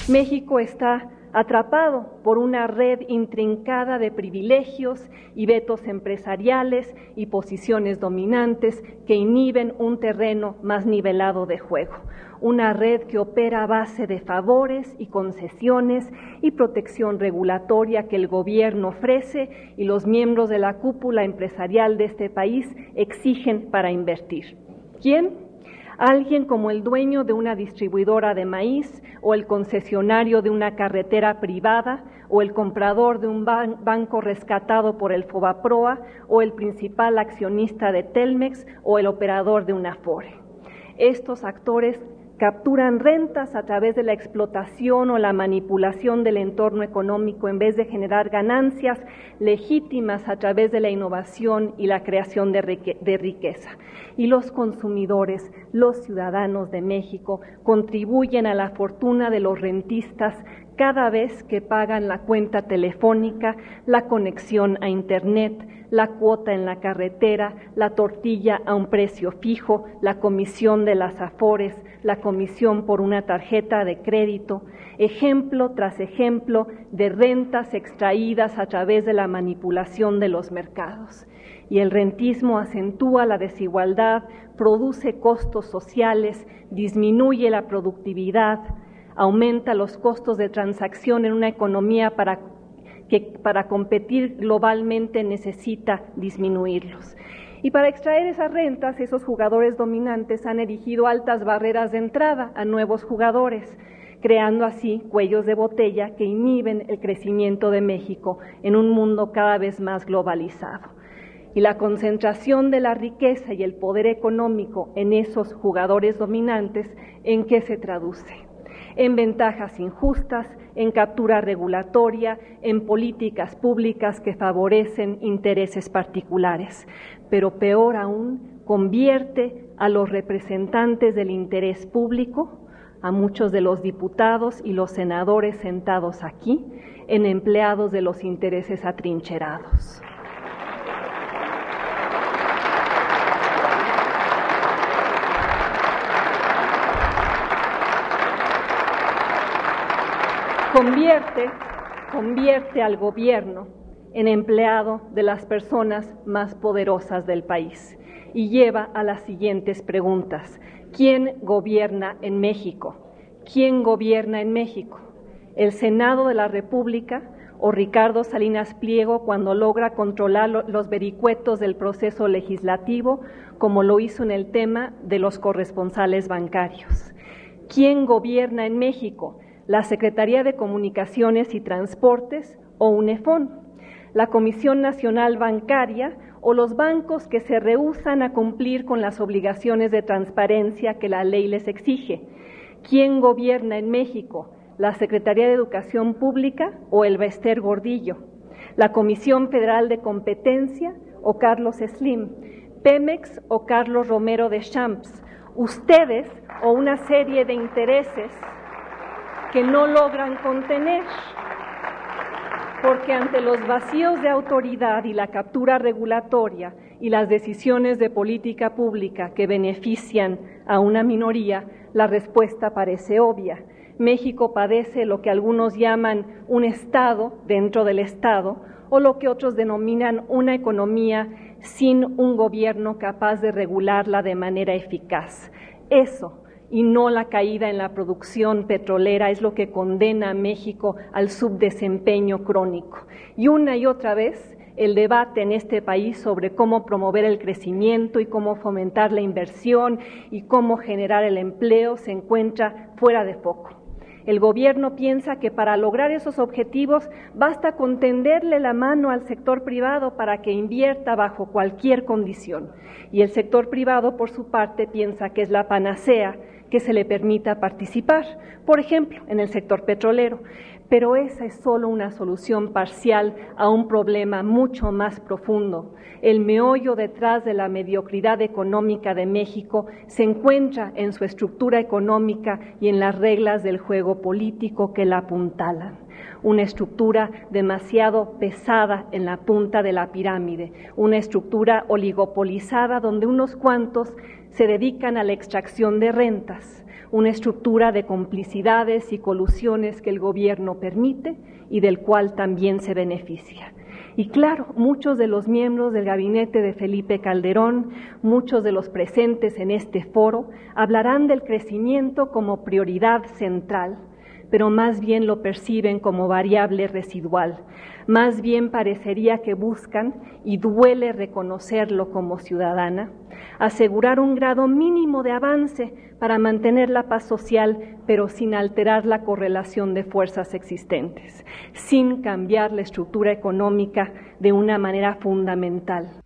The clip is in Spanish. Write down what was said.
México está atrapado por una red intrincada de privilegios y vetos empresariales y posiciones dominantes que inhiben un terreno más nivelado de juego. Una red que opera a base de favores y concesiones y protección regulatoria que el gobierno ofrece y los miembros de la cúpula empresarial de este país exigen para invertir. ¿Quién? Alguien como el dueño de una distribuidora de maíz o el concesionario de una carretera privada o el comprador de un banco rescatado por el Fobaproa o el principal accionista de Telmex o el operador de una Afore. Estos actores capturan rentas a través de la explotación o la manipulación del entorno económico en vez de generar ganancias legítimas a través de la innovación y la creación de riqueza. Y los consumidores, los ciudadanos de México, contribuyen a la fortuna de los rentistas cada vez que pagan la cuenta telefónica, la conexión a Internet, la cuota en la carretera, la tortilla a un precio fijo, la comisión de las Afores, la comisión por una tarjeta de crédito, ejemplo tras ejemplo de rentas extraídas a través de la manipulación de los mercados. Y el rentismo acentúa la desigualdad, produce costos sociales, disminuye la productividad, aumenta los costos de transacción en una economía que para competir globalmente necesita disminuirlos. Y para extraer esas rentas, esos jugadores dominantes han erigido altas barreras de entrada a nuevos jugadores, creando así cuellos de botella que inhiben el crecimiento de México en un mundo cada vez más globalizado. Y la concentración de la riqueza y el poder económico en esos jugadores dominantes, ¿en qué se traduce? En ventajas injustas, en captura regulatoria, en políticas públicas que favorecen intereses particulares. Pero peor aún, convierte a los representantes del interés público, a muchos de los diputados y los senadores sentados aquí, en empleados de los intereses atrincherados. Convierte al gobierno en empleado de las personas más poderosas del país y lleva a las siguientes preguntas. ¿Quién gobierna en México? ¿Quién gobierna en México? ¿El Senado de la República o Ricardo Salinas Pliego cuando logra controlar los vericuetos del proceso legislativo, como lo hizo en el tema de los corresponsales bancarios? ¿Quién gobierna en México? ¿La Secretaría de Comunicaciones y Transportes o UNEFON? ¿La Comisión Nacional Bancaria o los bancos que se rehúsan a cumplir con las obligaciones de transparencia que la ley les exige? ¿Quién gobierna en México? ¿La Secretaría de Educación Pública o el Bester Gordillo? ¿La Comisión Federal de Competencia o Carlos Slim? ¿Pemex o Carlos Romero de Champs? ¿Ustedes o una serie de intereses que no logran contener? Porque ante los vacíos de autoridad y la captura regulatoria y las decisiones de política pública que benefician a una minoría, la respuesta parece obvia. México padece lo que algunos llaman un Estado dentro del Estado o lo que otros denominan una economía sin un gobierno capaz de regularla de manera eficaz. Eso, y no la caída en la producción petrolera, es lo que condena a México al subdesempeño crónico. Y una y otra vez el debate en este país sobre cómo promover el crecimiento y cómo fomentar la inversión y cómo generar el empleo se encuentra fuera de foco. El gobierno piensa que para lograr esos objetivos basta con tenderle la mano al sector privado para que invierta bajo cualquier condición. Y el sector privado, por su parte, piensa que es la panacea que se le permita participar, por ejemplo, en el sector petrolero. Pero esa es solo una solución parcial a un problema mucho más profundo. El meollo detrás de la mediocridad económica de México se encuentra en su estructura económica y en las reglas del juego político que la apuntalan. Una estructura demasiado pesada en la punta de la pirámide, una estructura oligopolizada donde unos cuantos se dedican a la extracción de rentas, una estructura de complicidades y colusiones que el gobierno permite y del cual también se beneficia. Y claro, muchos de los miembros del gabinete de Felipe Calderón, muchos de los presentes en este foro, hablarán del crecimiento como prioridad central, pero más bien lo perciben como variable residual. Más bien parecería que buscan, y duele reconocerlo como ciudadana, asegurar un grado mínimo de avance para mantener la paz social, pero sin alterar la correlación de fuerzas existentes, sin cambiar la estructura económica de una manera fundamental.